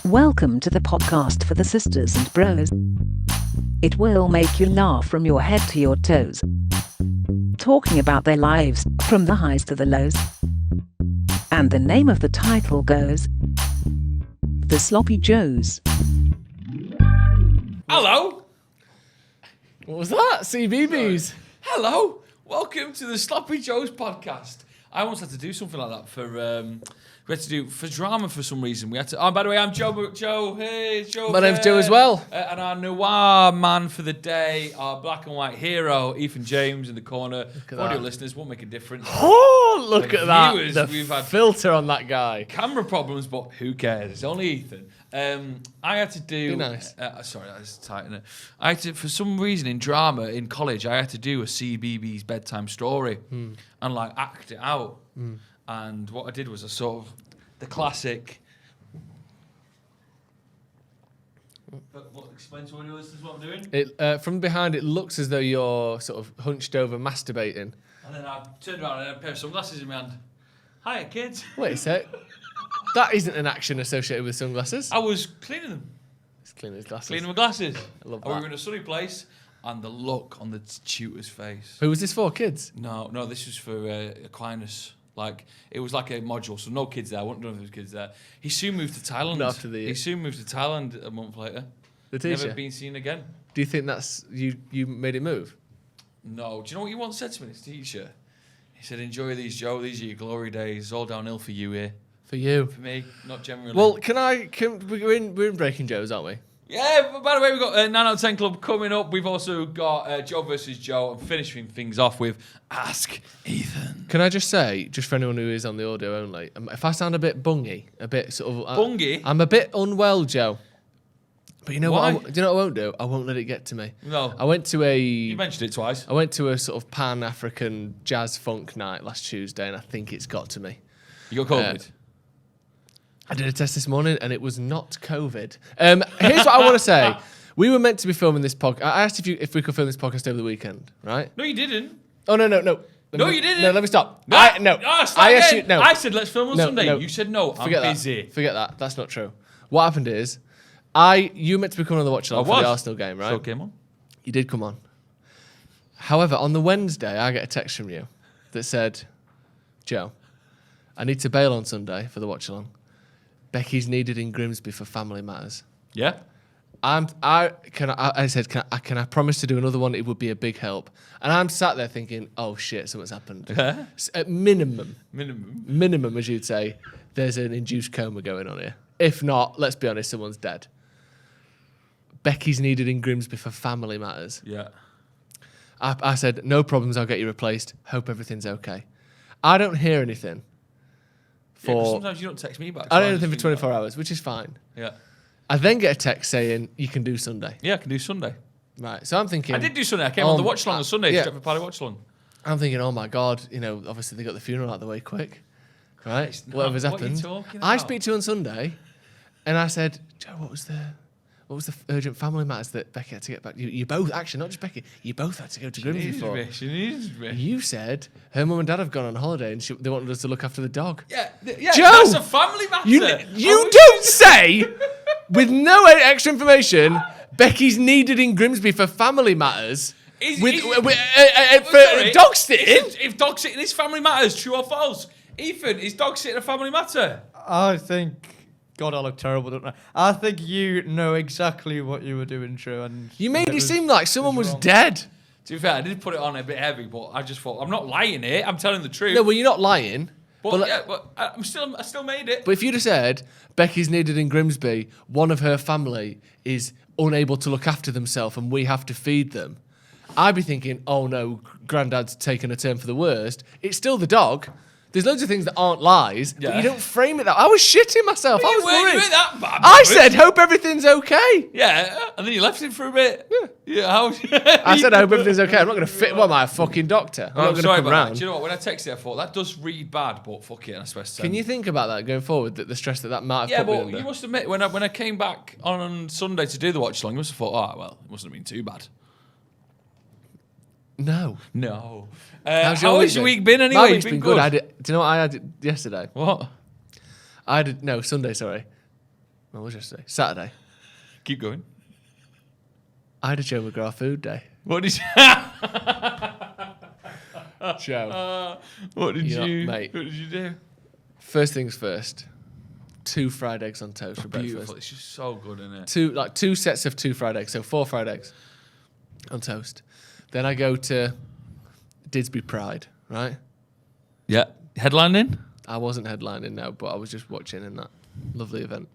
Welcome to the podcast for the sisters and bros. It will make you laugh from your head to your toes. Talking about their lives, from the highs to the lows. And the name of the title goes, The Sloppy Joes. Hello. What was that? CBBS. Hello. Welcome to the Sloppy Joes podcast. I once had to do something like that for we had to do for drama for some reason. We had to. Oh, by the way, I'm Joe. Joe, hey, it's Joe. My name's Joe as well. And our noir man for the day, our black and white hero, Ethan James in the corner. Audio listeners won't make a difference. Oh, look at that! Viewers, The we've had filter on that guy. camera problems, but who cares? It's only Ethan. I had to do. Be nice. Sorry, that was tight. Innit? I had to, for some reason, in drama in college, I had to do a CBBS bedtime story and like act it out. And what I did was a sort of the classic. Explain to audio listeners what I'm doing. It from behind, it looks as though you're sort of hunched over, masturbating. And then I turned around and had a pair of sunglasses in my hand. Hiya, kids. Wait a sec. That isn't an action associated with sunglasses. I was cleaning them. He's cleaning his glasses. Cleaning my glasses. I love We that. were in a sunny place, and the look on the tutor's face. Who was this for? Kids? No, this was for Aquinas. Like, it was like a module, so no kids there. I wouldn't know if there was kids there. He soon moved to Thailand. Not after the year. He soon moved to Thailand a month later. The teacher? Never been seen again. Do you think that's you made it move? No. Do you know what he once said to me, this teacher? He said, enjoy these, Joe. These are your glory days. It's all downhill for you here. For you? For me, not generally. Well, we're in Breaking Joes, aren't we? Yeah, but by the way, we've got 9 out of 10 Club coming up. We've also got Joe versus Joe. And finishing things off with Ask Ethan. Can I just say, just for anyone who is on the audio only, if I sound a bit bungy, a bit sort of... Bungy? I'm a bit unwell, Joe. But you know Why? what? Do you know what I won't do? I won't let it get to me. No. I went to You mentioned it twice. I went to a sort of Pan-African jazz funk night last Tuesday, and I think it's got to me. You got COVID? I did a test this morning, and it was not COVID. Here's what I want to say. We were meant to be filming this podcast. I asked if we could film this podcast over the weekend, right? No, you didn't. Oh, no. No, you didn't. No, let me stop. No, stop I asked again. you, no. I said let's film on No, Sunday. no. You said no. Forget I'm busy. that. Forget that. That's not true. What happened is, you were meant to be coming on the watch along for the Arsenal game, right? So came on. You did come on. However, on the Wednesday, I get a text from you that said, Joe, I need to bail on Sunday for the watch along. Becky's needed in Grimsby for family matters. Yeah. I said, can I promise to do another one? It would be a big help. And I'm sat there thinking, oh shit, something's happened. At minimum, as you'd say, there's an induced coma going on here. If not, let's be honest, someone's dead. Becky's needed in Grimsby for family matters. Yeah. I said, no problems, I'll get you replaced. Hope everything's okay. I don't hear anything. Yeah, sometimes you don't text me back. I don't hear anything for 24 hours, which is fine. Yeah. I then get a text saying, you can do Sunday. Yeah, I can do Sunday. Right, so I'm thinking... I did do Sunday. I came on the watch along on Sunday. yeah. Straight for party watch along. I'm thinking, oh my God, obviously they got the funeral out of the way quick. Right? Christ, Whatever's what are you happened. talking I about? speak to you on Sunday, and I said, Joe, what was the urgent family matters that Becky had to get back? You both, actually, not just Becky, you both had to go to Grimsby for. She needs me. You said her mum and dad have gone on holiday and they wanted us to look after the dog. Yeah, Joe! That's a family matter. You don't say, with no extra information, Becky's needed in Grimsby for family matters. For dog sitting? If dog sitting is family matters, true or false? Ethan, is dog sitting a family matter? I think... God, I look terrible, don't I? I think you know exactly what you were doing, True. And You made it seem like someone was dead. To be fair, I did put it on a bit heavy, but I just thought, I'm not lying here. I'm telling the truth. No, well, you're not lying. But I still made it. But if you'd have said, Becky's needed in Grimsby, one of her family is unable to look after themselves and we have to feed them, I'd be thinking, oh no, Grandad's taken a turn for the worst. It's still the dog. There's loads of things that aren't lies, but you don't frame it that. I was shitting myself. I was worried. You weren't that bad. I said, hope everything's okay. Yeah, and then you left it for a bit. Yeah. I said, I hope everything's okay. I'm not going to fit. What am I, a fucking doctor? I'm not going to sorry come about round. that. Do you know what? When I texted, I thought that does read bad, but fuck it, I suppose. Can you think about that going forward? That the stress that might have Yeah, put me but under? you must admit when I came back on Sunday to do the watch along, you must have thought, oh well, it mustn't have been too bad. No. How has your week been anyway? My week's been good. Do you know what I had yesterday? What? Sunday, sorry. What was yesterday? Saturday. Keep going. I had a Joe McGrath food day. What did you... Joe. What did you... Mate. What did you do? First things first. 2 fried eggs on toast for Beautiful. breakfast. It's just so good, isn't it? 2 sets of 2 fried eggs, so 4 fried eggs on toast. Then I go to Didsbury Pride, right? Yeah. Headlining? I wasn't headlining now, but I was just watching in that lovely event.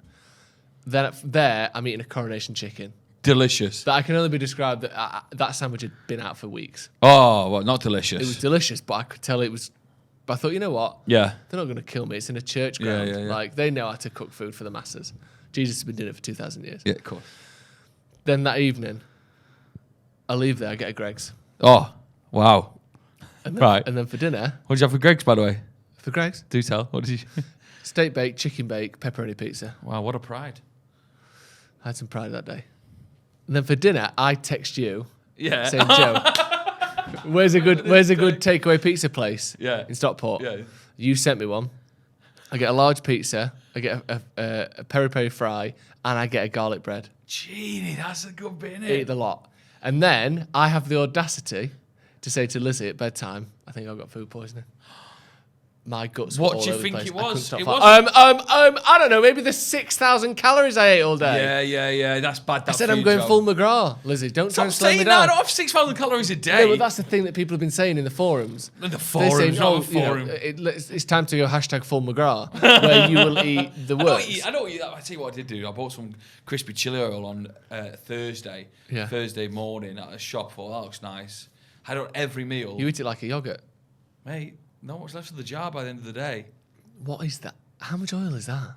Then there, I'm eating a coronation chicken. Delicious. That I can only be described that that sandwich had been out for weeks. Oh, well, not delicious. It was delicious, but I could tell it was. But I thought, you know what? Yeah. They're not going to kill me. It's in a church ground. Yeah. Like they know how to cook food for the masses. Jesus has been doing it for 2,000 years. Yeah, cool. Then that evening, I leave there. I get a Greg's. Oh, wow. And then, Right. And then for dinner, What did you have for Greg's, by the way? for Greg's, Do tell. What did you... steak bake, chicken bake, pepperoni pizza. Wow, what a pride. I had some pride that day. And then for dinner, I text you Yeah. saying, Joe, where's a good takeaway pizza place? Yeah. In Stockport. Yeah. You sent me one. I get a large pizza. I get a peri-peri fry, and I get a garlic bread. Genie, that's a good bit, innit? Eat the lot. And then I have the audacity to say to Lizzie at bedtime, I think I've got food poisoning. My guts were What all do you over the think place. it I couldn't was? stop It fighting. wasn't- I don't know, maybe the 6,000 calories I ate all day. Yeah. That's bad. I said I'm going full McGrath. Lizzie, don't try Stop and slow me saying down. that. I don't have 6,000 calories a day. No, but that's the thing that people have been saying in the forums. In the They're forums, saying, not a you know, forum. it's time to go hashtag full McGrath, where you will eat the worst. I don't eat that. I tell you what I did do. I bought some crispy chili oil on Thursday morning at a shop. Thought that looks nice. Had it on every meal. You eat it like a yogurt. Mate, not much left of the jar by the end of the day. What is that? How much oil is that?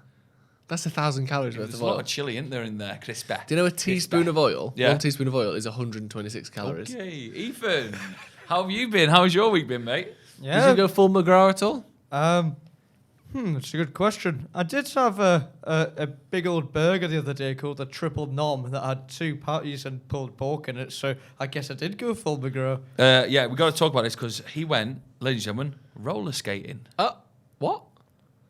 That's 1,000 calories worth There's of a oil. lot of chili in there, crispy. Do you know a teaspoon of oil? Yeah. 1 teaspoon of oil is 126 calories. Okay, Ethan, how have you been? How's your week been, mate? Did you go full McGrath at all? That's a good question. I did have a big old burger the other day called the Triple Nom that had 2 patties and pulled pork in it, so I guess I did go full McGrath. Yeah, we got to talk about this because he went, ladies and gentlemen, roller skating. What?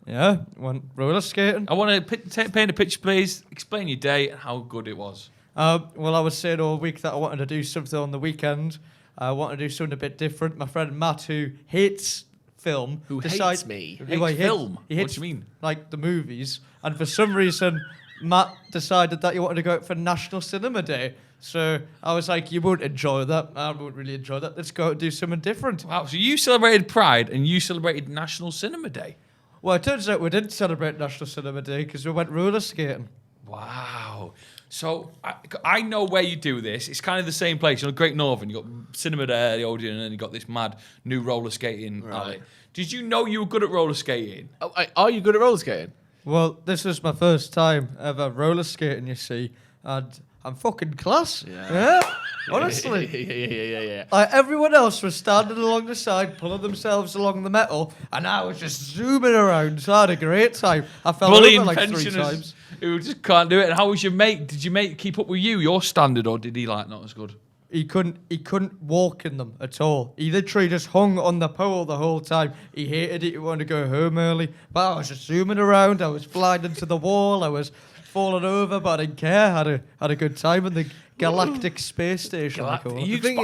Yeah, went roller skating. I want to paint a picture, please. Explain your day and how good it was. Well, I was saying all week that I wanted to do something on the weekend. I wanted to do something a bit different. My friend Matt, who hates film, Who hates me? Who hates film? He What hates, do you mean? Like the movies. And for some reason, Matt decided that he wanted to go out for National Cinema Day. So I was like, you won't enjoy that. I won't really enjoy that. Let's go and do something different. Wow, so you celebrated Pride and you celebrated National Cinema Day. Well, it turns out we didn't celebrate National Cinema Day because we went roller skating. Wow. So I know where you do this. It's kind of the same place. You know, Great Northern, you got Cinema Day, the Odeon, and then you got this mad new roller skating alley. Did you know you were good at roller skating? Are you good at roller skating? Well, this is my first time ever roller skating, you see, and I'm fucking class. Yeah. Honestly. Yeah. Everyone else was standing along the side, pulling themselves along the metal, and I was just zooming around. So I had a great time. I fell Bullying over like 3 pensioners times. who just can't do it. And how was your mate? Did your mate keep up with you, your standard, or did he like not as good? He couldn't walk in them at all. He literally just hung on the pole the whole time. He hated it. He wanted to go home early. But I was just zooming around. I was flying into the wall. I was falling over, but I didn't care. Had a good time in the Galactic Space Station. Are they call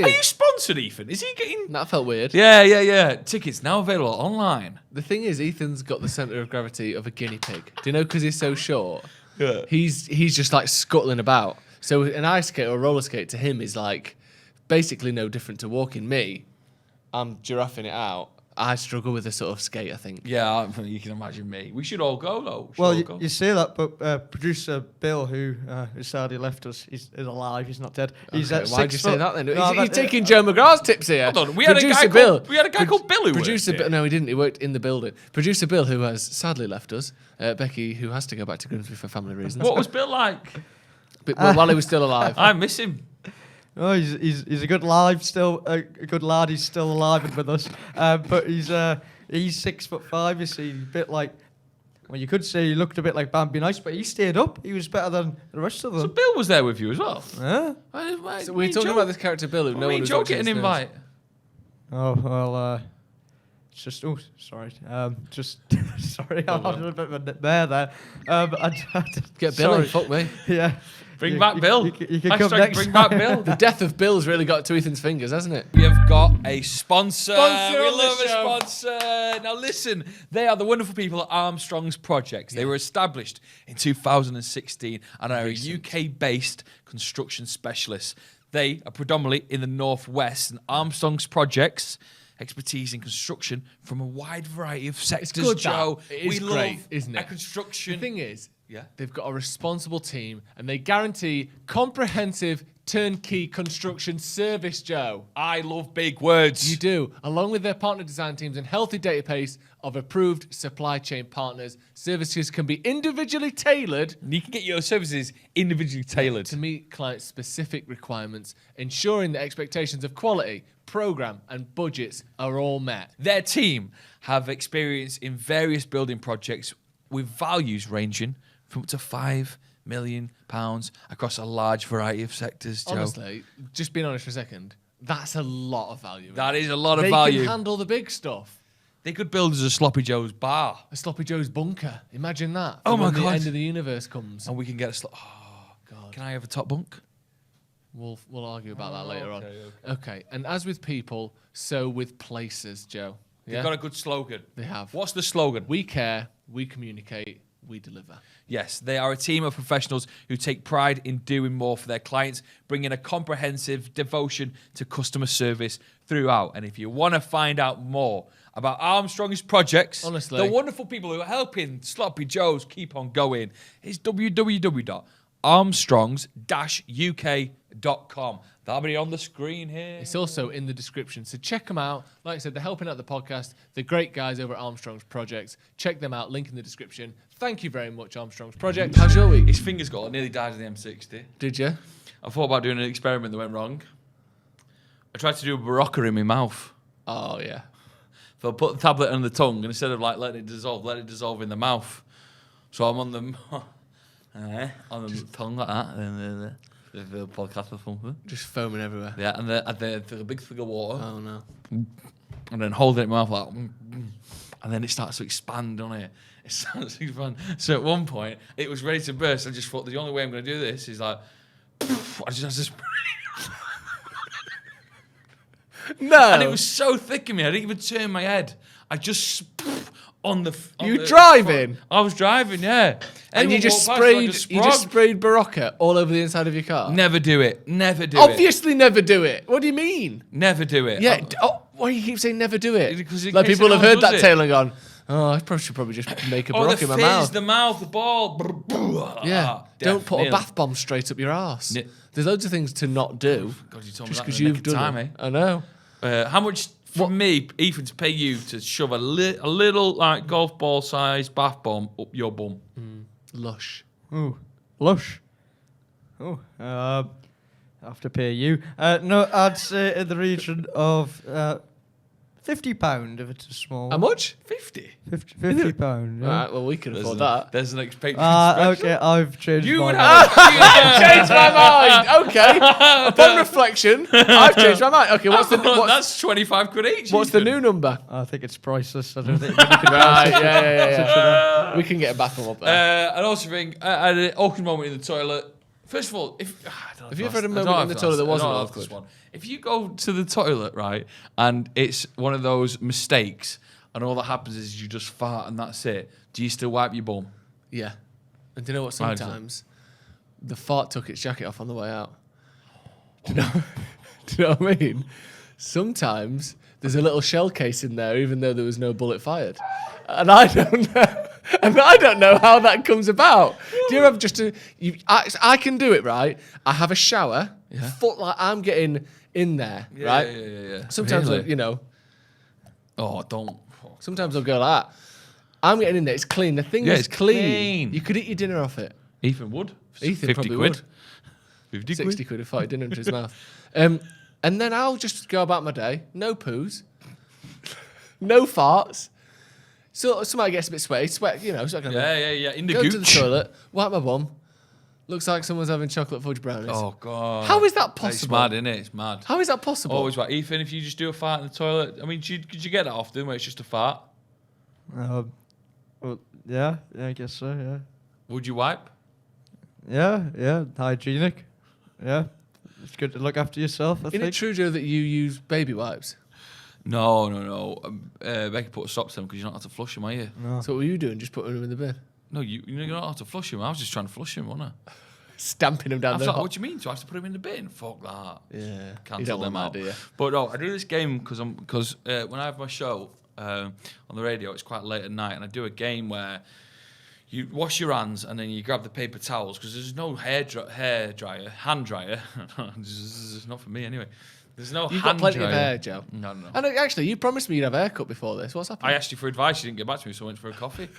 it. you sponsored, Ethan? Is he getting... That felt weird. Yeah. Tickets now available online. The thing is, Ethan's got the centre of gravity of a guinea pig. Do you know, because he's so short, Yeah. he's just like scuttling about. So an ice skate or a roller skate to him is like basically no different to walking. Me, I'm giraffing it out. I struggle with the sort of skate, I think. Yeah, you can imagine me. We should all go, though. Well, you say that, but producer Bill, who sadly left us, he's alive. He's not dead. He's Okay, at why'd 6 you say foot. that then? No, He's taking Joe McGrath's tips here. Hold on, we had a guy called Bill who Producer worked here. No, he didn't. He worked in the building. Producer Bill, who has sadly left us. Becky, who has to go back to Grimsby for family reasons. What was Bill like? But while he was still alive. I miss him. Oh, he's a good lad still. A good lad. He's still alive and with us. But he's 6'5". You see, a bit like. Well, you could say he looked a bit like Bambi Nice, but he stayed up. He was better than the rest of them. So Bill was there with you as well? Yeah. So we're talking about this character Bill, who no one was Joe watching get an this invite. Oh, well, just sorry. Just sorry, I had a bit of a bear there. Get Billy, sorry. fuck me. Yeah. Bring back Bill. You can come Hashtag next bring time. back Bill. The death of Bill's really got to Ethan's fingers, hasn't it? We have got a sponsor. Sponsor We on the love a show. sponsor. Now listen, they are the wonderful people at Armstrong's Projects. They were established in 2016 and are a UK-based construction specialist. They are predominantly in the Northwest, and Armstrong's Projects expertise in construction from a wide variety of sectors. good, that. Joe. It is we great, love isn't it? A construction. The thing is, Yeah. they've got a responsible team and they guarantee comprehensive turnkey construction service, Joe. I love big words. You do, along with their partner design teams and healthy database of approved supply chain partners. Services can be individually tailored And you can get your services individually tailored. to meet client-specific requirements, ensuring that expectations of quality, program, and budgets are all met. Their team have experience in various building projects with values ranging from up to £5 million across a large variety of sectors, Joe. Honestly, just being honest for a second, that's a lot of value. That is a lot of They value. can handle the big stuff. They could build us a Sloppy Joe's bar. A Sloppy Joe's bunker. Imagine that. Oh for my when God. the end of the universe comes. And we can get a Oh, God. Can I have a top bunk? We'll argue about that later on. Okay. And as with people, so with places, Joe. They've got a good slogan. They have. What's the slogan? We care, we communicate, we deliver. Yes, they are a team of professionals who take pride in doing more for their clients, bringing a comprehensive devotion to customer service throughout. And if you want to find out more about Armstrong's Projects, Honestly. the wonderful people who are helping Sloppy Joes keep on going, it's www.armstrongs-uk.com. That'll be on the screen here. It's also in the description. So check them out. Like I said, they're helping out the podcast. They're great guys over at Armstrong's Projects. Check them out. Link in the description. Thank you very much, Armstrong's Project. How's your week? His fingers got, nearly died in the M60. Did you? I thought about doing an experiment that went wrong. I tried to do a Barocca in my mouth. Oh, yeah. So I put the tablet on the tongue, and instead of like letting it dissolve, let it dissolve in the mouth. So I'm on the tongue like that, and the podcast or something. Just foaming everywhere. Yeah, and the big thing of water, Oh, no. and then holding it in my mouth like, and then it starts to expand on it. It starts to expand. So at one point, it was ready to burst. I just thought the only way I'm going to do this is like, I just have to spray. No. And it was so thick in me, I didn't even turn my head. I just on the. You driving? I was driving, yeah. And you Anyone just walked past, I sprayed, you just sprayed Barocca all over the inside of your car? Never do it. Never do it. Obviously never do it. What do you mean? Never do it. Yeah. Why do you keep saying never do it? Because in Like case people have anyone heard does that it. tale and gone, oh, I should probably just make a Oh, the Barocca in my fizz, mouth. the mouth, the ball. Yeah. Don't put a bath bomb straight up your ass. Ne- There's loads of things to not do. God, you told Just me because that in the you've nick of done time, it. I know. How much from me, Ethan, to pay you to shove a little like golf ball size bath bomb up your bum? Lush. Ooh, lush. Oh, I have to pay you. No, I'd say in the region of £50 if it's a small. How much? 50. £50. All Yeah. right, well, we can afford that. There's an Patreon special. Okay, I've changed You my would mind. have. Changed my mind. Okay. Upon reflection, I've changed my mind. Okay, what's the That's 25 quid each. what's the Ethan. new number? I think it's priceless. I don't think you can Right, yeah. We can get a bath bomb up there. And also think I had an awkward moment in the toilet. First of all, Have you ever had a moment in the toilet that wasn't awkward? If you go to the toilet, right, and it's one of those mistakes, and all that happens is you just fart and that's it, do you still wipe your bum? Yeah. And do you know what? Why is it? Sometimes the fart took its jacket off on the way out. Do you know what I mean? Sometimes there's a little shell case in there, even though there was no bullet fired. And I don't know. And I don't know how that comes about. Do you ever have just I can do it, right? I have a shower, foot like I'm getting in there, right? Yeah. Sometimes, Really? you know, Oh, don't. sometimes I'll go like that. I'm getting in there. It's clean. The thing Yeah, is it's clean. clean. You could eat your dinner off it. Ethan would. Ethan 50 probably quid. would. 50 60 quid. quid if I dinner into his mouth. And then I'll just go about my day. No poos. No farts. So somebody gets a bit sweaty. Sweat, you know. So I can Yeah. In the go gooch. to the toilet, wipe my bum, Looks like someone's having chocolate fudge brownies. Oh, God. How is that It's possible? mad, isn't it? It's mad. How is that possible? Always right. Ethan, if you just do a fart in the toilet, I mean, could you get that often where it's just a fart? Well, yeah, I guess so, yeah. Would you wipe? Yeah, hygienic. Yeah. It's good to look after yourself, I Isn't think. it true, Joe, that you use baby wipes? No. Becky put a stop to them because you don't have to flush them, are you? No. So what were you doing? Just putting them in the bin? No, you don't have to flush them. I was just trying to flush them, wasn't I? Stamping them I down was the like, hot. what do you mean? Do I have to put them in the bin? Fuck that. Yeah. You Cancel don't them want out. that, do you? But no, I do this game because when I have my show on the radio, it's quite late at night, and I do a game where you wash your hands and then you grab the paper towels because there's no hand dryer. It's not for me anyway. There's no You've hand got plenty dryer. of hair, Joe. No. And actually, you promised me you'd have a haircut before this. What's happening? I asked you for advice. You didn't get back to me, so I went for a coffee.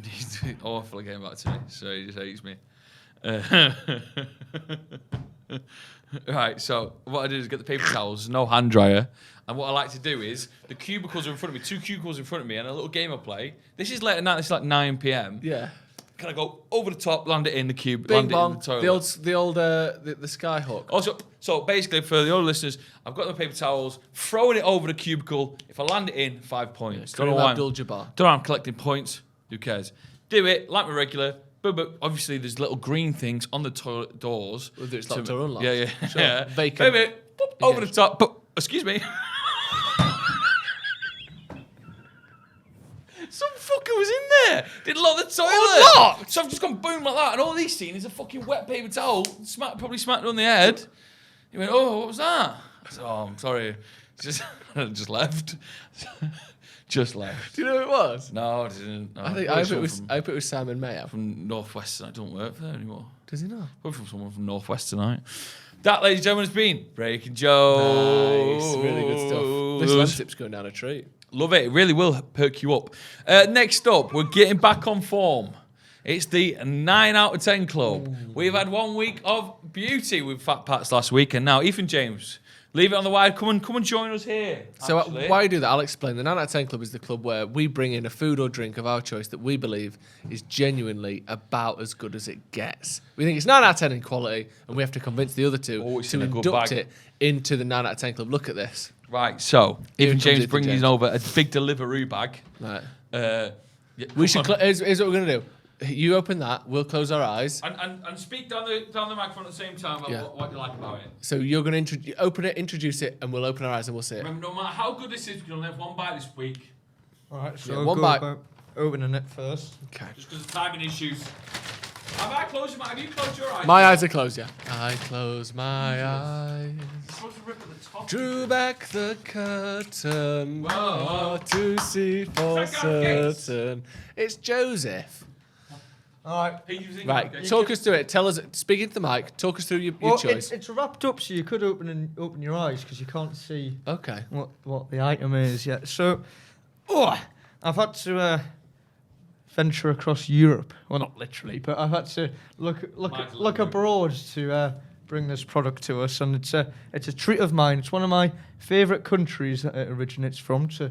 He's awful getting back to me, so he just hates me. Right, so what I did is get the paper towels, no hand dryer, and what I like to do is the cubicles are in front of me, 2 cubicles in front of me, and a little game I play. This is late at night. This is like 9 p.m. Yeah. Can I go over the top, land it in the cube, Bing land bong. it in the toilet? The old the sky hook. Also, so basically for the older listeners, I've got the paper towels, throwing it over the cubicle. If I land it in, 5 points. Yeah, Don't know Kareem why. Abdul-Jabbar. Don't know I'm collecting points. Who cares? Do it like my regular. But obviously, there's little green things on the toilet doors. Whether it's locked or unlocked. Yeah. Sure. Yeah. Vacant. Baby, boop, over the top. But, excuse me. Some fucker was in there. Didn't lock the toilet. Oh, So I've just gone boom like that, and all he's seen is a fucking wet paper towel. Probably smacked her on the head. He went, "Oh, what was that?" I said, "Oh, I'm sorry." Just left. Just left. Do you know who it was? No, I didn't. No. I think Probably I hope it was Simon Mayer. from Northwest. I don't work there anymore. Does he not? Probably from someone from Northwest tonight. That, ladies and gentlemen, has been Breaking Joe. Nice, really good stuff. This last tip's going down a treat. Love it. It really will perk you up. Next up, we're getting back on form. It's the 9 out of 10 club. We've had 1 week of beauty with Fat Pats last week, and now Ethan James, leave it on the wide. Come and join us here. So actually. why do that? I'll explain. The 9 out of 10 Club is the club where we bring in a food or drink of our choice that we believe is genuinely about as good as it gets. We think it's 9 out of 10 in quality, and we have to convince the other two Oh, it's to in a good induct bag. it into the 9 out of 10 Club. Look at this. Right, so Here Ethan comes James Ethan bringing James. over a big Deliveroo bag. Right. Yeah, We come should. on. Here's what we're going to do. You open that. We'll close our eyes. And speak down the microphone at the same time about Yeah. what you like about it. So you're going to open it, introduce it, and we'll open our eyes and we'll see it. Remember, no matter how good this is, we'll only have 1 bite this week. Alright, so Yeah, I'll one go bite. about opening it first. Okay. Just because of timing issues. Have you closed your eyes? My eyes are closed, yeah. I close my eyes. You're supposed to rip at the top. Drew back the curtain Whoa. to see for Is that Gates? certain. It's Joseph. Alright. Who you think Right, okay? talk us through it. Tell us, speak into the mic, talk us through your Well, choice. it's wrapped up so you could open your eyes because you can't see Okay. what the item is yet. So, I've had to venture across Europe. Well, not literally, but I've had to look abroad to bring this product to us, and it's a treat of mine. It's one of my favourite countries that it originates from to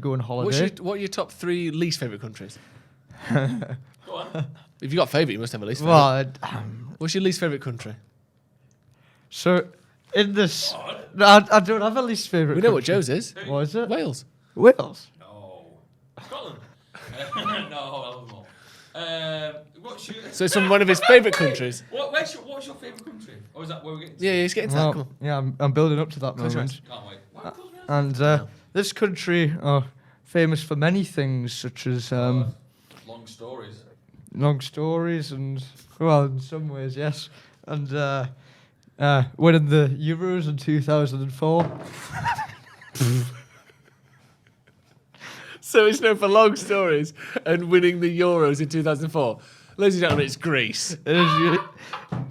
go on holiday. What are your top 3 least favourite countries? Go on. If you got favourite, you must have a least favourite. Well, What's your least favourite country? so in this, no, I don't have a least favourite. We know what country. Joe's is. What is it? Wales. Wales. No. Scotland. No, what's your... So it's from one of his favourite countries. What's your favourite country? Or is that where we're getting to? Yeah, he's getting to that. Come Well, on. yeah, I'm building up to that Close your moment. Can't wait. Why close my eyes? And this country are famous for many things, such as Long stories. long stories and, well, in some ways, yes. And winning the Euros in 2004. So it's known for long stories and winning the Euros in 2004. Ladies and gentlemen, it's Greece.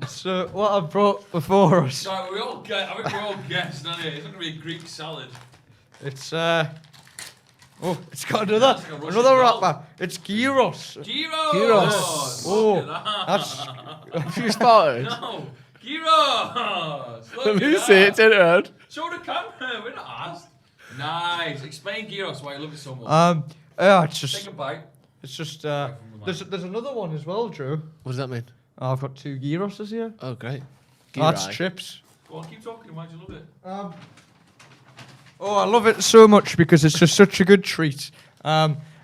So what I brought before us, Sorry, I think we all guessed, aren't it? It's not going to be a Greek salad. it's it's got That's like a Russian another doll. wrapper. It's gyros. Gyros! Gyros. Oh, that's You spotted? No! Gyros! Look Let me at see it. that. Turn it around. Show the camera, we're not asked. Nice. Explain gyros, why you love it so much. yeah, it's Take just a bite. it's just From the There's another one as well, Drew. What does that mean? Oh, I've got 2 gyros here. Oh, great. That's Gyri. chips. Go on, keep talking. Why do you love it? Oh, I love it so much because it's just such a good treat.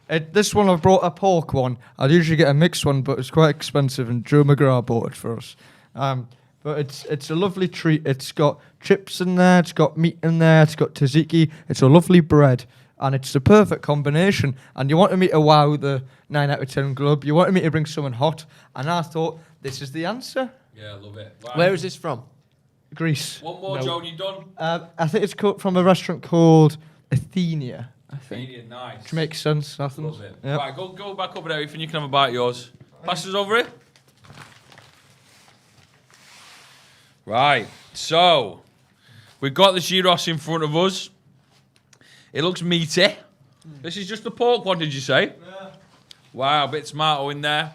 This one I've brought a pork one. I'd usually get a mixed one, but it's quite expensive, and Joe McGrath bought it for us. But it's a lovely treat. It's got chips in there, it's got meat in there, it's got tzatziki, it's a lovely bread, and it's the perfect combination. And you wanted me to wow the 9 out of 10 club. You wanted me to bring someone hot, and I thought this is the answer. Yeah, I love it. Right. Where is this from? Greece. One more, No. Joe, and you're done. I think it's from a restaurant called Athenia. I think. Canadian, nice. Which makes sense, Athens. Love it. Yep. Right, go back over there, Ethan. You can have a bite of yours. Pass us over it. Right, so we've got the gyros in front of us. It looks meaty. This is just the pork one, did you say? Yeah. Wow, a bit of tomato in there.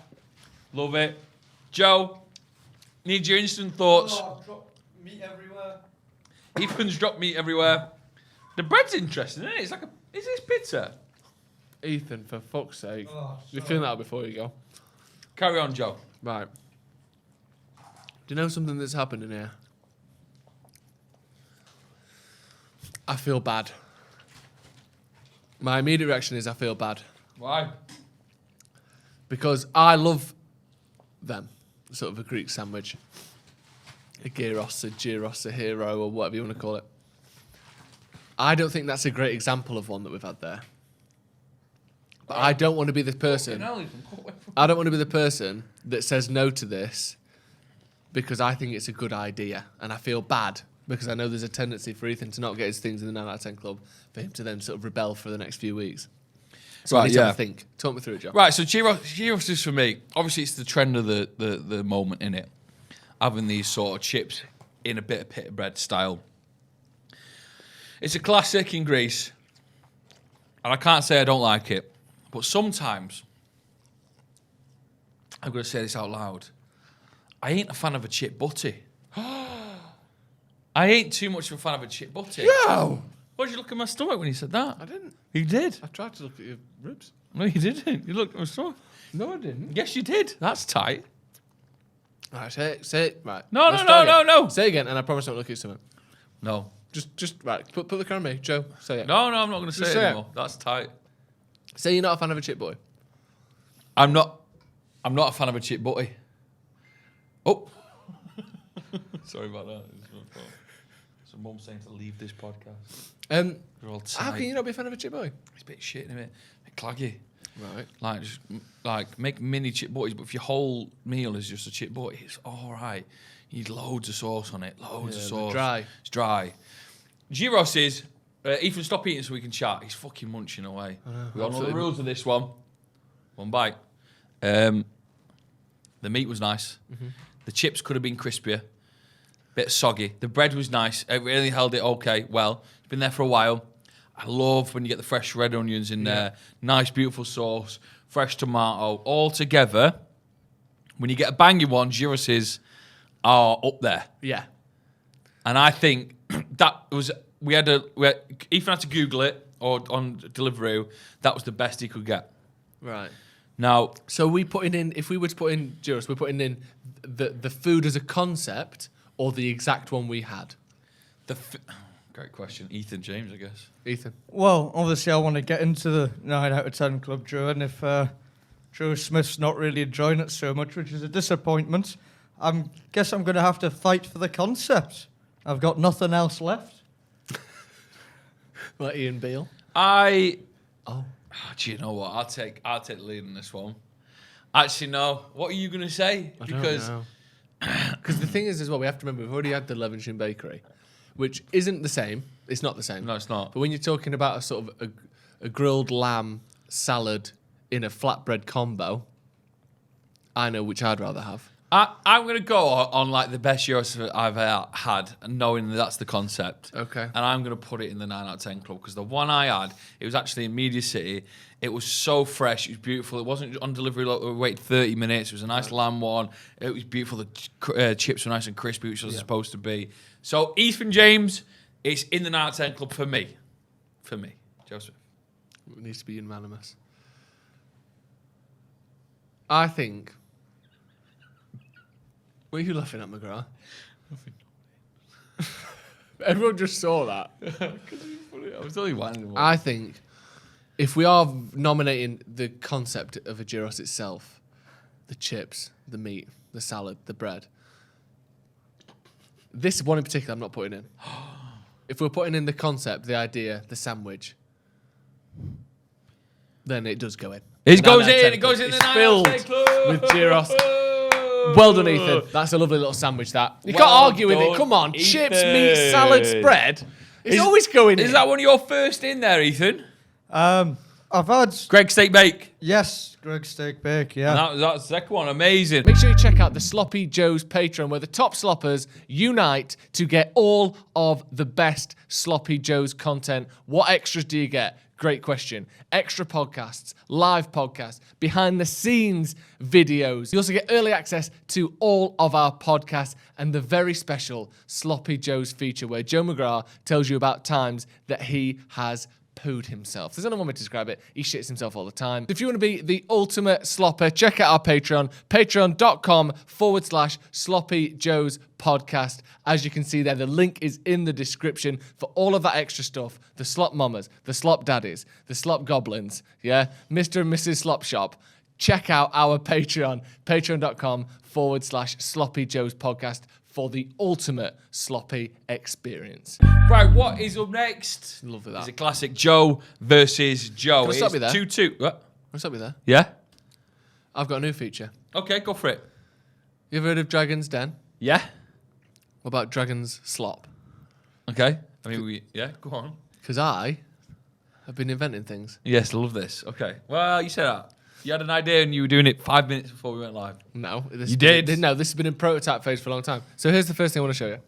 Love it. Joe, need your instant thoughts. Oh, I've dropped meat everywhere. Ethan's dropped meat everywhere. The bread's interesting, isn't it? It's like is this pizza? Ethan, for fuck's sake. Oh, You clean that up before you go. Carry on, Joe. Right. Do you know something that's happened in here? I feel bad. My immediate reaction is I feel bad. Why? Because I love them. Sort of a Greek sandwich. A gyros, a gyros, a hero, or whatever you want to call it. I don't think that's a great example of one that we've had there. But I don't want to be the person. I don't want to be the person that says no to this because I think it's a good idea. And I feel bad because I know there's a tendency for Ethan to not get his things in the 9 out of 10 club, for him to then sort of rebel for the next few weeks. So I need to have a think. Talk me through it, Joe. Right, so gyros is for me. Obviously, it's the trend of the moment, in it. Having these sort of chips in a bit of pita bread style. It's a classic in Greece. And I can't say I don't like it. But sometimes, I'm going to say this out loud, I ain't a fan of a chip butty. I ain't too much of a fan of a chip butty. No! Why did you look at my stomach when you said that? I didn't. You did. I tried to look at your ribs. No, you didn't. You looked at my stomach. No, I didn't. Yes, you did. That's tight. All right, say it. Right. No, Let's no, start no, again. no, no. Say it again, and I promise I won't look at you something. No. Just right. Put the camera on me, Joe. Say it. No, I'm not going to say Just it say it. anymore. That's tight. Say you're not a fan of a chip boy. I'm not a fan of a chip butty. Oh. Sorry about that. So mum saying to leave this podcast. We're all tight. How can you not be a fan of a chip boy? It's a bit shit, isn't it? A bit claggy. Right. Like make mini chip butties, but if your whole meal is just a chip butty, it's all right. You need loads of sauce on it. Loads of sauce. Dry. It's dry. Gyros is... Ethan, stop eating so we can chat. He's fucking munching away. We all know the rules of this one. One bite. The meat was nice. Mm-hmm. The chips could have been crispier. Bit soggy. The bread was nice. It really held it okay. Well, it's been there for a while. I love when you get the fresh red onions in there. Nice, beautiful sauce. Fresh tomato. All together. When you get a banging one, gyros are up there. Yeah. And I think that was... Ethan had to Google it or on Deliveroo. That was the best he could get. Right. Now, So we putting in, if we were to put in gyros, we're putting in the food as a concept or the exact one we had. Great question, Ethan James, I guess. Ethan. Well, obviously, I want to get into the 9 out of 10 club, Joe, and if Joe Smith's not really enjoying it so much, which is a disappointment, I guess I'm going to have to fight for the concept. I've got nothing else left. Like Ian Beale. Do you know what? I'll take the lead on this one. Actually, no. What are you going to say? Because the thing is as well, we have to remember we've already had the Levenshulme Bakery, which isn't the same. It's not the same. No, it's not. But when you're talking about a sort of a grilled lamb salad in a flatbread combo, I know which I'd rather have. I'm going to go on like the best gyros I've had, knowing that that's the concept. Okay. And I'm going to put it in the 9 out of 10 club because the one I had, it was actually in Media City. It was so fresh. It was beautiful. It wasn't on delivery. We waited 30 minutes. It was a nice lamb one. It was beautiful. The chips were nice and crispy, which was supposed to be. So Ethan James, it's in the 9 out of 10 club for me. For me, Joseph. It needs to be unanimous. I think. What are you laughing at, McGrath? Everyone just saw that. I was only wondering. I think if we are nominating the concept of a gyros itself, the chips, the meat, the salad, the bread, this one in particular I'm not putting in. If we're putting in the concept, the idea, the sandwich, then it does go in. It goes in. It's It goes in the filled with gyros. Well done, Ethan. That's a lovely little sandwich, that. You can't argue with it. Come on. Ethan. Chips, meat, salad, spread. It's always going in. Is that one of your first in there, Ethan? I've had Greg Steak Bake. yes, Greg Steak Bake. Yeah. And that's the second one. Amazing. Make sure you check out the Sloppy Joe's Patreon, where the top sloppers unite to get all of the best Sloppy Joe's content. What extras do you get? Great question. Extra podcasts, live podcasts, behind the scenes videos. You also get early access to all of our podcasts and the very special Sloppy Joe's feature, where Joe McGrath tells you about times that he has pooed himself. There's only one way to describe it. He shits himself all the time. If you want to be the ultimate slopper, check out our Patreon, patreon.com/SloppyJoesPodcast. As you can see there, the link is in the description for all of that extra stuff. The slop mamas, the slop daddies, the slop goblins, yeah? Mr. and Mrs. Slop Shop. Check out our Patreon, patreon.com/SloppyJoesPodcast for the ultimate sloppy experience. Right, what is up next? Lovely that. It's a classic Joe versus Joe. Can I stop you there? 2-2. What? What's up with that? Yeah? I've got a new feature. Okay, go for it. You ever heard of Dragon's Den? Yeah? What about Dragon's Slop? Okay. I mean, yeah, go on. Because I have been inventing things. Yes, I love this. Okay. Well, you said that. You had an idea and you were doing it 5 minutes before we went live. No. You did? No, this has been in prototype phase for a long time. So here's the first thing I want to show you.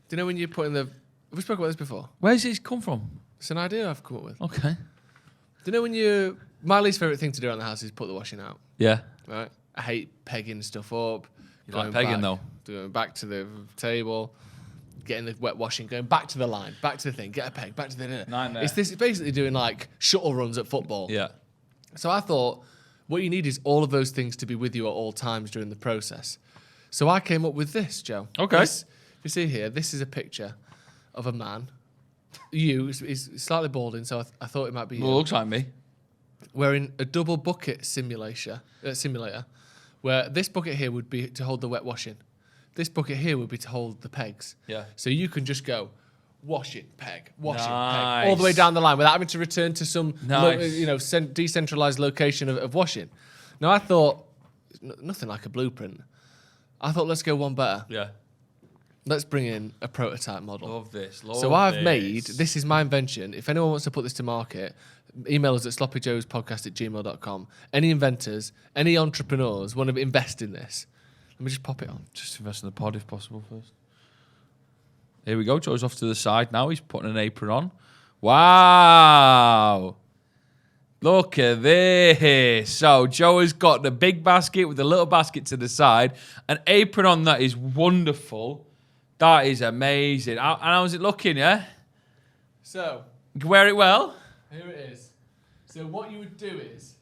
Do you know when you put in the... Have we spoken about this before? Where's this come from? It's an idea I've come up with. Okay. Do you know when you... My least favourite thing to do around the house is put the washing out. Yeah. Right? I hate pegging stuff up. You like pegging, though? Going back to the table, getting the wet washing, going back to the line, back to the thing, get a peg, back to the... Nightmare. It's basically doing like shuttle runs at football. Yeah. So I thought, what you need is all of those things to be with you at all times during the process. So I came up with this, Joe. Okay. This, you see here, this is a picture of a man. He's slightly balding, so I thought it might be you. Well, looks like me. Wearing a double bucket simulator, where this bucket here would be to hold the wet washing. This bucket here would be to hold the pegs. Yeah. So you can just go, wash it, peg, wash it, Nice. peg, all the way down the line without having to return to some Nice. decentralized location of washing. Now I thought, nothing like a blueprint. I thought, let's go one better. Yeah. Let's bring in a prototype model. Love this. So I've made, this is my invention. If anyone wants to put this to market, email us at sloppyjoespodcast@gmail.com. Any inventors, any entrepreneurs want to invest in this, let me just pop it on. Just invest in the pod if possible first. Here we go. Joe's off to the side now. He's putting an apron on. Wow. Look at this. So Joe has got the big basket with the little basket to the side. An apron on that is wonderful. That is amazing. And how's it looking, yeah? So, You can wear it well? here it is. So what you would do is,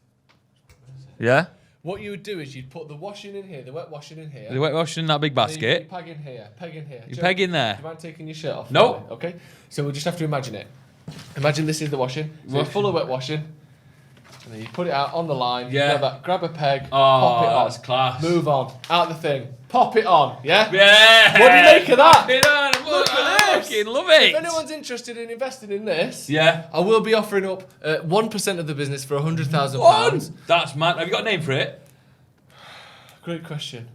Yeah. you'd put the washing in here, the wet washing in here. The wet washing in that big Then you basket. peg in here, peg in here. You Joe, peg in there. Do you mind taking your shirt off? Nope. Okay. So we'll just have to imagine it. Imagine this is the washing. So you're full of wet washing. And then you put it out on the line. Yeah. Grab a peg. Oh, pop it on. that's class. Move on. Out the thing. Pop it on. Yeah? Yeah. What do you make of that? Pop it on. Look at this. Fucking love it. If anyone's interested in investing in this, Yeah. I will be offering up 1% of the business for £100,000. One. That's mad. Have you got a name for it? Great question.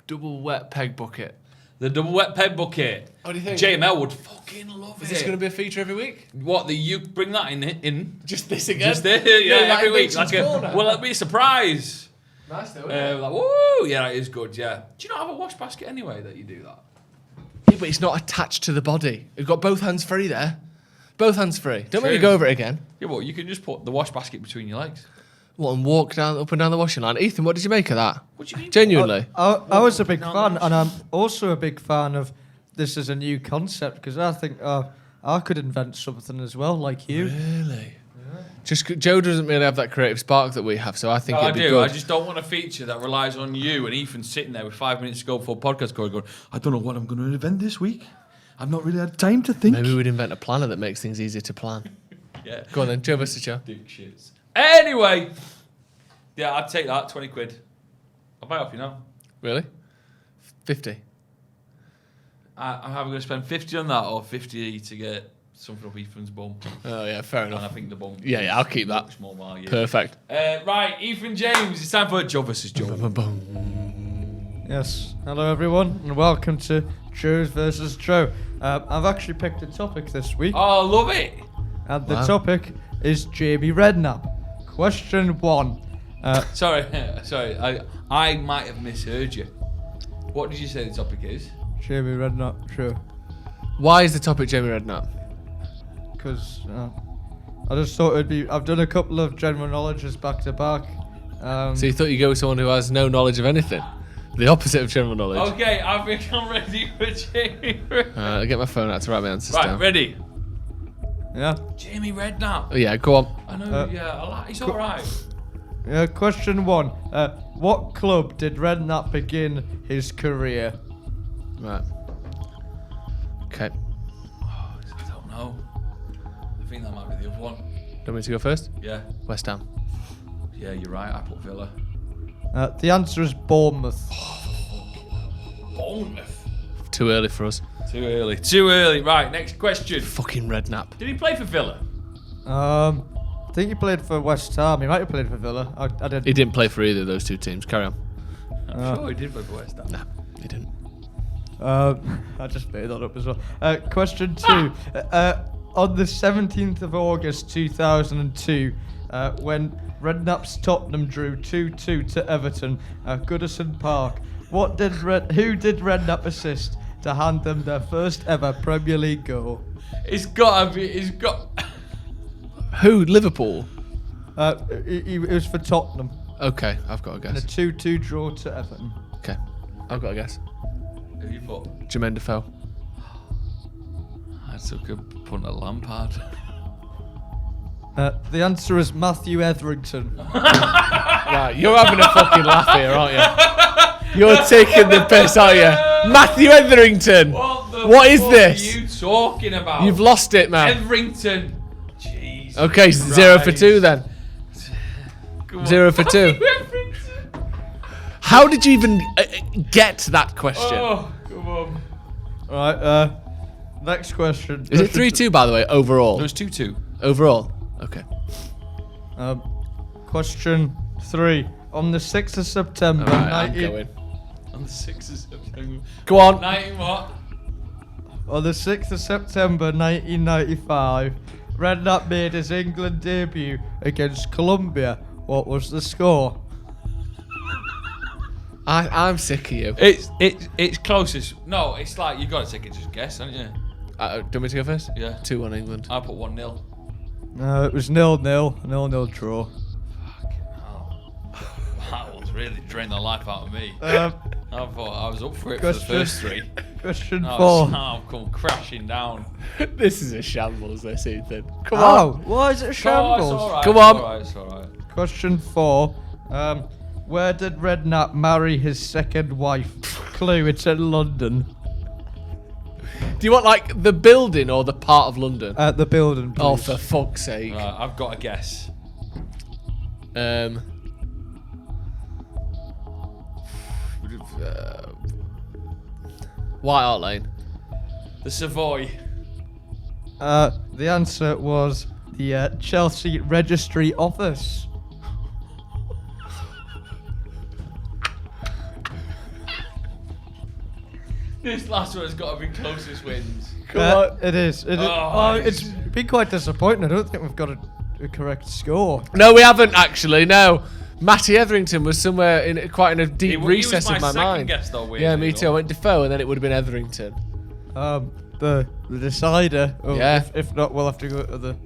Double wet peg bucket. The double wet peg bucket. What do you think? JML would fucking love Is it. this going to be a feature every week? What, you bring that in? Just this again? Just there? Yeah, like every week. Invention's Like Corner. well, that'd be a surprise. Nice though, isn't it? Like, woo! Yeah, that is good, yeah. Do you not have a wash basket anyway that you do that? Yeah, but it's not attached to the body. You've got both hands free there. Both hands free. Don't make me True. go over it again. Yeah, well, you can just put the wash basket between your legs. What, and walk up and down the washing line? Ethan, what did you make of that? What do you mean? Genuinely. I was a big fan, and I'm also a big fan of this as a new concept because I think I could invent something as well, like you. Really? Just Joe doesn't really have that creative spark that we have, so I think No, I it'd be do. good. I just don't want a feature that relies on you and Ethan sitting there with 5 minutes to go before podcast going, I don't know what I'm going to invent this week. I've not really had time to think. Maybe we'd invent a planner that makes things easier to plan. Yeah. Go on then, Joe versus Joe. Dick shits. Anyway. Yeah, I'd take that. 20 quid. I'll buy it off you now. Really? 50. I'm either going to spend 50 on that or 50 to get something up Ethan's bum. Oh yeah, fair And I enough. think the bum. Yeah, I'll keep that. Much more value. Perfect. Right, Ethan James. It's time for Joe versus Joe. Boom, boom. Yes. Hello, everyone, and welcome to Joe's versus Joe. I've actually picked a topic this week, Oh, love it. and the Wow. topic is Jamie Redknapp. Question 1. Sorry. I might have misheard you. What did you say the topic is? Jamie Redknapp, sure. Why is the topic Jamie Redknapp? Because I just thought it'd be. I've done a couple of general knowledges back to back. So you thought you'd go with someone who has no knowledge of anything? The opposite of general knowledge. Okay, I think I'm ready for Jamie Redknapp. I'll get my phone out to write my answers Right, down. ready? Yeah. Jamie Redknapp. Oh, yeah, go on. I know, I like, he's alright. Question 1. What club did Redknapp begin his career? Right. Okay. I don't know. I think that might be the other one. Do you want me to go first? Yeah. West Ham. Yeah, you're right. I put Villa. The answer is Bournemouth. Bournemouth. Too early for us. Too early. Too early. Right, next question. Fucking Redknapp. Did he play for Villa? I think he played for West Ham. He might have played for Villa. I didn't. He didn't play for either of those two teams. Carry on. I'm sure he did play for West Ham. Nah, he didn't. I just made that up as well. Question 2. On the 17th of August 2002, when Redknapp's Tottenham drew 2-2 to Everton at Goodison Park, who did Redknapp assist to hand them their first ever Premier League goal? It's got to be. It's got. Who? Liverpool? It was for Tottenham. Okay, I've got a And a guess. 2-2 draw to Everton. Okay, I've got a guess. Who you put? Jermaine Defoe. I took a punt at Lampard. The answer is Matthew Etherington. Right, you're having a fucking laugh here, aren't you? You're taking the piss, aren't you? Matthew Etherington. What is fuck this? Are you talking about? You've lost it, man. Etherington. Jesus. Okay, 0 for 2 then. Come on. 0 for 2. Matthew Etherington. How did you even get that question? Oh, come on. Right, next question. Is it 3-2, by the way, overall? It was 2-2. Overall? Okay. Question 3. On the 6th of September, All right, I'm going. On the 6th of September. Go on. 19 what? On the 6th of September 1995, Redknapp made his England debut against Colombia. What was the score? I'm sick of you. It's closest. No, it's like you got to take it just guess, haven't you? Do you want me to go first? Yeah. 2-1 England. I put 1-0. No, it was 0-0. 0-0 draw. That one's really drained the life out of me. Um, I thought I was up for it for the question- first 3. Question Now 4. I've come crashing down. This is a shambles, this Ethan. Come Oh, why is it Oh, it's shambles? alright, Come it's on. alright, it's alright. Question 4. Where did Redknapp marry his second wife? Clue, it's in London. Do you want like the building or the part of London? At the building, please. Oh, for fuck's sake. Right, I've got a guess. White Hart Lane. The Savoy. The answer was the Chelsea Registry Office. This last one's got to be closest wins. It is. It is. Oh, It's been quite disappointing. I don't think we've got a correct score. No, we haven't actually. No, Matty Etherington was somewhere in quite in a deep He was recess my in my second mind. guess, though, weirdly Yeah, me too. I enough. went Defoe, and then it would have been Etherington. The decider. Oh, Yeah. If not, we'll have to go to the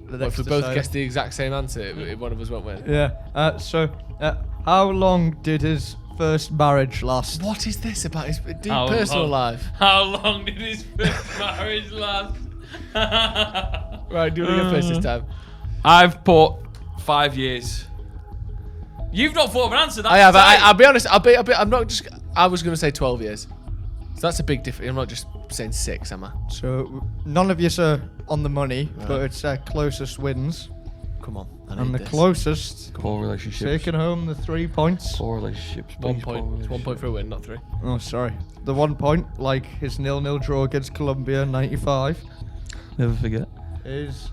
But next if we both decider. guessed the exact same answer, one of us won't win. Yeah. How long did his first marriage last? What is this about his deep How personal long- life? How long did his first marriage last? Right, do you want to go first this time? I've put 5 years. You've not thought of an answer. That's I have. tight. I'll be honest. I'm not just. I was going to say 12 years. So that's a big difference. I'm not just saying 6, am I? So none of you are on the money, but it's closest wins. Come on. And the closest Poor relationships. taking home the 3 points. Poor relationships. 1 point. It's 1 point for a win, not 3. Oh, sorry. The 1 point, like his 0-0 draw against Colombia in '95, Never forget. is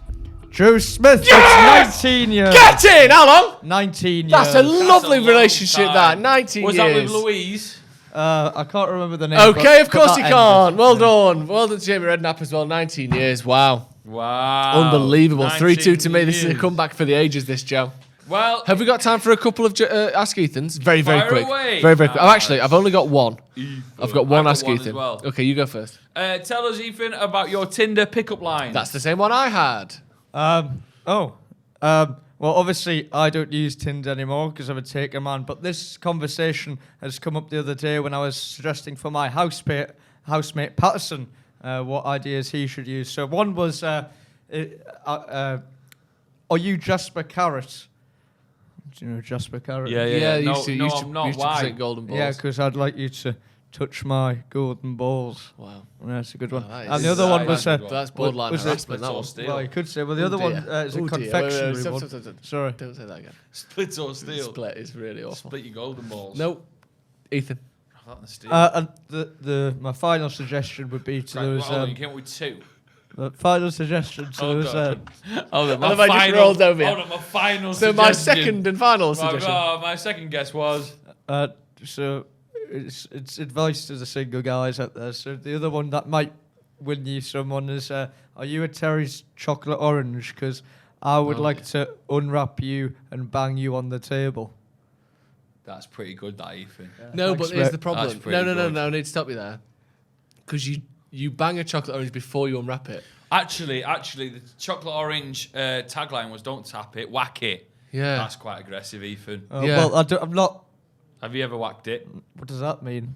Joe Smith. It's 19 years. Get in! How long? 19 years. That's a lovely long relationship, time. that. 19 Was years. that with Louise? I can't remember the name. Okay, of but course that you ended. can't. Well done. Well done, Jamie Redknapp as well. 19 years. Wow. Wow. Unbelievable. 3-2 to me. 19 This is a years. comeback for the ages, this, Joe. Well, Have we got time for a couple of Ask Ethans? Very, very Fire quick. away. Very, very quick. Nice. I've only got one. I've got one I've Ask got one as Ethan. well. Okay, you go first. tell us, Ethan, about your Tinder pickup line. That's the same one I had. Well, obviously, I don't use Tinder anymore because I'm a taker man. But this conversation has come up the other day when I was suggesting for my housemate Patterson what ideas he should use. So one was, are you Jasper Carrot? Do you know Jasper Carrot? Yeah. you No, used to, no, used to, I'm not. used to Why? present golden balls. Yeah, because I'd like you to touch my golden balls. Wow. That's a good one. that and is- the other one was... That's borderline was it- harassment, that one. well, you could say. Well, the other one is a Oh, dear. confectionery Wait, one. stop. Sorry. Don't say that again. Split or steal. Split is really awful. Split your golden balls. Nope. Ethan. I thought the steal. And my final suggestion would be to Right, those... well, hold on, you came up with 2. the final suggestion to those... God. Hold on, I love how you just rolled over Hold here. on, my final So suggestion. my second and final suggestion. My second guess was... so it's advice to the single guys out there. So the other one that might win you someone is, are you a Terry's chocolate orange? Because I would like to unwrap you and bang you on the table. That's pretty good, that, Ethan. No, Thanks, but here's mate. the problem. That's pretty No, good. I need to stop you there. Because you bang a chocolate orange before you unwrap it. Actually, the chocolate orange tagline was "Don't tap it, whack it." Yeah. That's quite aggressive, Ethan. Yeah. Well, I'm not... Have you ever whacked it What does that mean?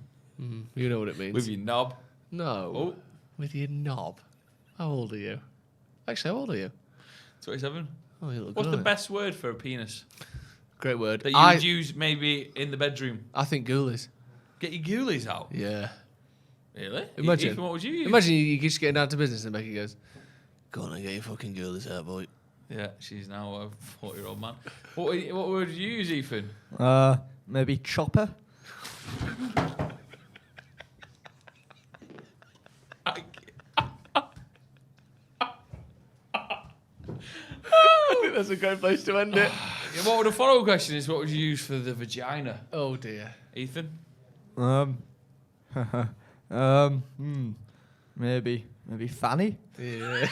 You know what it means. with your knob? No. Oh. With your knob. How old are you? Actually, how old are you? 27. Oh, you look What's good. the best word for a penis Great word. that you would use maybe in the bedroom? I think ghoulies. Get your ghoulies out. Yeah. Really? Imagine. Ethan, what would you use? Imagine you just getting down to business and Becky goes, go on and get your fucking ghoulies out, boy. Yeah, she's now a 40-year-old man. What word would you use, Ethan? Maybe chopper? I think that's a great place to end it. Yeah, what would the follow-up question is? What would you use for the vagina, Oh, dear. Ethan? Maybe Fanny? Yeah.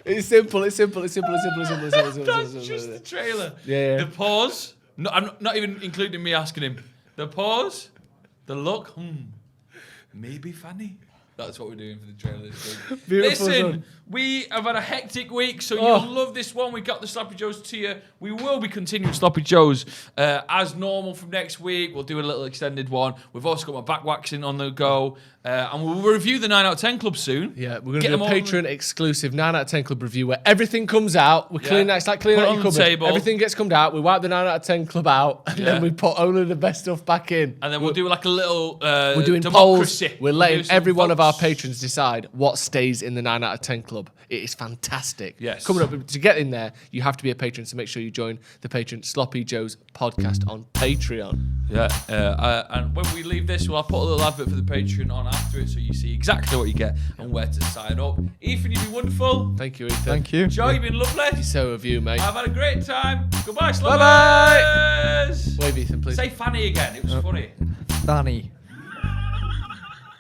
It's simple. That's just the trailer. Yeah. The pause. No, I'm not even including me asking him. The pause. The look. Maybe Fanny. That's what we're doing for the trailer this week. Beautiful Listen, done. we have had a hectic week, so you'll love this one. We got the Sloppy Joes to you. We will be continuing Sloppy Joes as normal from next week. We'll do a little extended one. We've also got my back waxing on the go. And we'll review the 9 out of 10 club soon. Yeah, we're going Get to do a them all- Patreon exclusive 9 out of 10 club review where everything comes out. We're cleaning out, it's like cleaning Put it out your on the cupboard. table. Everything gets come out. We wipe the 9 out of 10 club out and then we put only the best stuff back in. And then we'll do like a little We're doing democracy. polls. We're We'll letting do some every one of our votes. patrons decide what stays in the 9 out of 10 club. It is fantastic. Yes. Coming up, to get in there, you have to be a patron, so make sure you join the patron Sloppy Joe's podcast on Patreon. Yeah, and when we leave this, we'll put a little advert for the Patreon on after it so you see exactly what you get and where to sign up. Ethan, you've been wonderful. Thank you, Ethan. Thank you. Joe, you've been lovely. So have you, mate. I've had a great time. Goodbye, Bye-bye. Sloppers. Wave, Ethan, please. Say Fanny again. It was funny. Fanny.